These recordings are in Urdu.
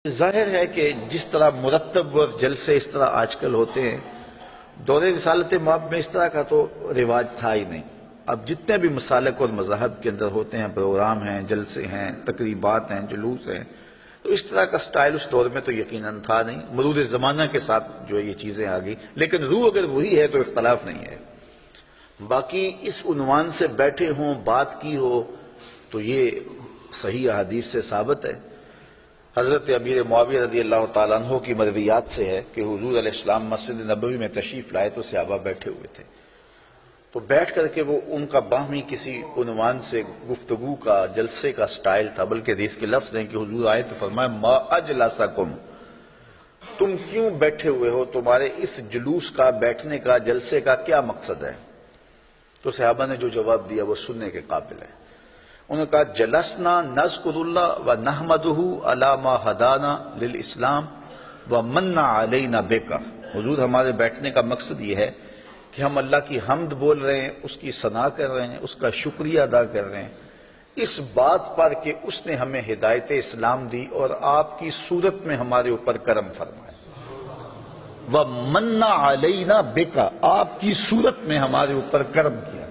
ظاہر ہے کہ جس طرح مرتب اور جلسے اس طرح آج کل ہوتے ہیں، دور رسالت مآب میں اس طرح کا تو رواج تھا ہی نہیں۔ اب جتنے بھی مسالک اور مذاہب کے اندر ہوتے ہیں، پروگرام ہیں، جلسے ہیں، تقریبات ہیں، جلوس ہیں، تو اس طرح کا سٹائل اس دور میں تو یقیناً تھا نہیں۔ مرور زمانہ کے ساتھ جو یہ چیزیں آ گئی، لیکن روح اگر وہی ہے تو اختلاف نہیں ہے۔ باقی اس عنوان سے بیٹھے ہوں، بات کی ہو، تو یہ صحیح احادیث سے ثابت ہے۔ حضرت امیر معاویہ رضی اللہ تعالیٰ عنہ کی مرویات سے ہے کہ حضور علیہ السلام مسجد نبوی میں تشریف لائے تو صحابہ بیٹھے ہوئے تھے، تو بیٹھ کر کے وہ ان کا باہمی کسی عنوان سے گفتگو کا، جلسے کا سٹائل تھا، بلکہ حدیث کے لفظ ہیں کہ حضور آئے تو فرمایا ما اجلسکم، تم کیوں بیٹھے ہوئے ہو، تمہارے اس جلوس کا، بیٹھنے کا، جلسے کا کیا مقصد ہے؟ تو صحابہ نے جو جواب دیا وہ سننے کے قابل ہے۔ انہوں نے کہا جلسنا نذکر اللہ و نحمدہ علی ما ہدانا للاسلام و من علینا بکا، حضور ہمارے بیٹھنے کا مقصد یہ ہے کہ ہم اللہ کی حمد بول رہے ہیں، اس کی ثنا کر رہے ہیں، اس کا شکریہ ادا کر رہے ہیں اس بات پر کہ اس نے ہمیں ہدایت اسلام دی اور آپ کی صورت میں ہمارے اوپر کرم فرمایا، وَمَنَّ عَلَيْنَا بِكَ، آپ کی صورت میں ہمارے اوپر کرم کیا۔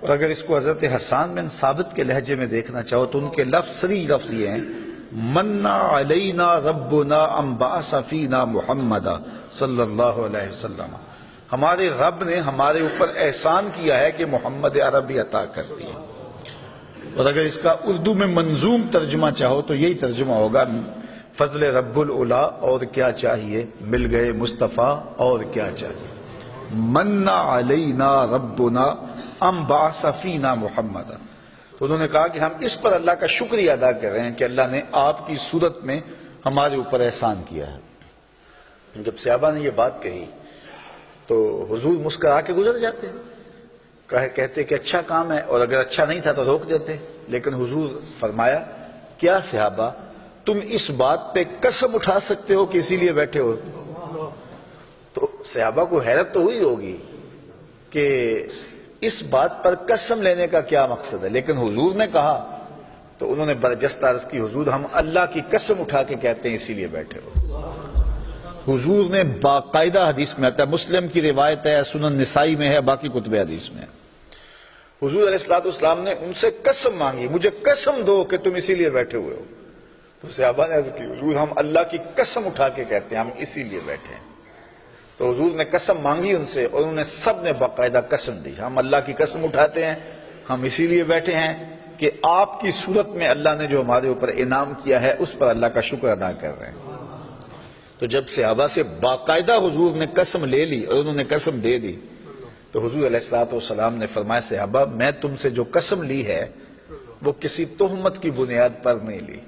اور اگر اس کو حضرت حسان بن ثابت کے لہجے میں دیکھنا چاہو تو ان کے لفظ صریح لفظ یہ ہیں مَنَّ عَلَيْنَا رَبُّنَا أَن بَعَثَ فِينَا مُحَمَّدًا صلی اللہ علیہ وسلم، ہمارے رب نے ہمارے اوپر احسان کیا ہے کہ محمد عربی عطا کر دی۔ اور اگر اس کا اردو میں منظوم ترجمہ چاہو تو یہی ترجمہ ہوگا فضل رب العلا اور کیا چاہیے، مل گئے مصطفیٰ اور کیا چاہیے۔ من علینا ربنا ام بعث فینا محمد، تو انہوں نے کہا کہ ہم اس پر اللہ کا شکریہ ادا کر رہے ہیں کہ اللہ نے آپ کی صورت میں ہمارے اوپر احسان کیا ہے۔ جب صحابہ نے یہ بات کہی تو حضور مسکرا کے گزر جاتے، کہتے کہ اچھا کام ہے، اور اگر اچھا نہیں تھا تو روک دیتے، لیکن حضور فرمایا کیا صحابہ تم اس بات پہ قسم اٹھا سکتے ہو کہ اسی لیے بیٹھے ہو؟ تو صحابہ کو حیرت تو ہوئی ہوگی کہ اس بات پر قسم لینے کا کیا مقصد ہے، لیکن حضور نے کہا تو انہوں نے برجستہ عرض کی حضور ہم اللہ کی قسم اٹھا کے کہتے ہیں اسی لیے بیٹھے ہو۔ حضور نے باقاعدہ حدیث میں آتا ہے، مسلم کی روایت ہے، سنن نسائی میں ہے، باقی کتب حدیث میں ہے، حضور علیہ السلام نے ان سے قسم مانگی مجھے قسم دو کہ تم اسی لیے بیٹھے ہوئے ہو۔ تو صحابہ نے عرض کی حضور ہم اللہ کی قسم اٹھا کے کہتے ہیں ہم اسی لیے بیٹھے ہیں۔ تو حضور نے قسم مانگی ان سے اور انہوں نے سب نے باقاعدہ قسم دی، ہم اللہ کی قسم اٹھاتے ہیں، ہم اسی لیے بیٹھے ہیں کہ آپ کی صورت میں اللہ نے جو ہمارے اوپر انعام کیا ہے اس پر اللہ کا شکر ادا کر رہے ہیں۔ تو جب صحابہ سے باقاعدہ حضور نے قسم لے لی اور انہوں نے قسم دے دی تو حضور علیہ السلام نے فرمایا صحابہ میں تم سے جو قسم لی ہے وہ کسی تہمت کی بنیاد پر نہیں لی،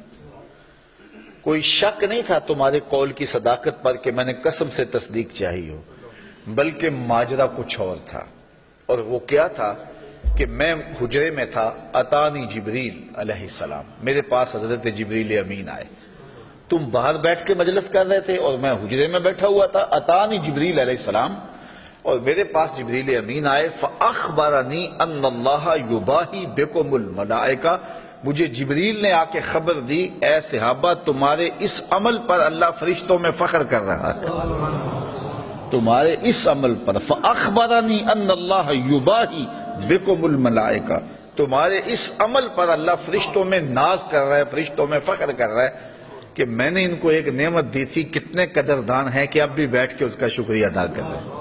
کوئی شک نہیں تھا تمہارے قول کی صداقت پر کہ میں نے قسم سے تصدیق چاہی ہو، بلکہ ماجرا کچھ اور تھا، اور وہ کیا تھا کہ میں حجرے میں تھا، اتانی جبریل علیہ السلام، میرے پاس حضرت جبریل امین آئے، تم باہر بیٹھ کے مجلس کر رہے تھے اور میں حجرے میں بیٹھا ہوا تھا، اتانی جبریل علیہ السلام، اور میرے پاس جبریل امین آئے فاخبرنی ان اللہ یباہی بکم الملائکہ، مجھے جبریل نے آ کے خبر دی اے صحابہ تمہارے اس عمل پر اللہ فرشتوں میں فخر کر رہا ہے، تمہارے اس عمل پر، فاخبرنی ان اللہ یباہی بکم الملائکہ، تمہارے اس عمل پر اللہ فرشتوں میں ناز کر رہا ہے، فرشتوں میں فخر کر رہا ہے کہ میں نے ان کو ایک نعمت دی تھی، کتنے قدردان ہیں کہ اب بھی بیٹھ کے اس کا شکریہ ادا کر رہے ہیں۔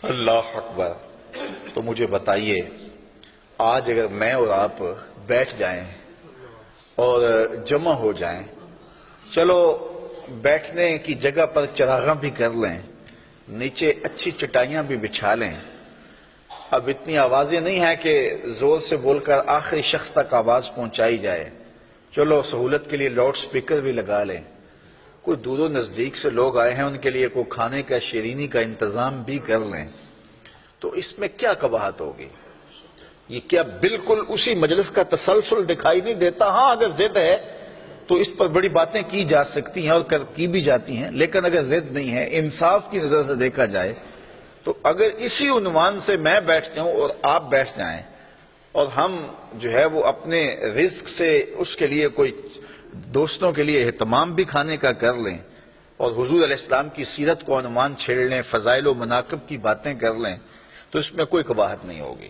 اللہ اکبر۔ تو مجھے بتائیے آج اگر میں اور آپ بیٹھ جائیں اور جمع ہو جائیں، چلو بیٹھنے کی جگہ پر چراغاں بھی کر لیں، نیچے اچھی چٹائیاں بھی بچھا لیں، اب اتنی آوازیں نہیں ہیں کہ زور سے بول کر آخری شخص تک آواز پہنچائی جائے، چلو سہولت کے لیے لاؤڈ سپیکر بھی لگا لیں، کوئی دور و نزدیک سے لوگ آئے ہیں ان کے لیے کوئی کھانے کا شیرینی کا انتظام بھی کر لیں، تو اس میں کیا قباحت ہوگی؟ یہ کیا بالکل اسی مجلس کا تسلسل دکھائی نہیں دیتا؟ ہاں اگر ضد ہے تو اس پر بڑی باتیں کی جا سکتی ہیں اور کی بھی جاتی ہیں، لیکن اگر ضد نہیں ہے، انصاف کی نظر سے دیکھا جائے تو اگر اسی عنوان سے میں بیٹھ جاؤں اور آپ بیٹھ جائیں اور ہم جو ہے وہ اپنے رزق سے اس کے لیے کوئی دوستوں کے لیے اہتمام بھی کھانے کا کر لیں اور حضور علیہ السلام کی سیرت کو عنوان چھیڑ لیں، فضائل و مناقب کی باتیں کر لیں، تو اس میں کوئی قباحت نہیں ہوگی۔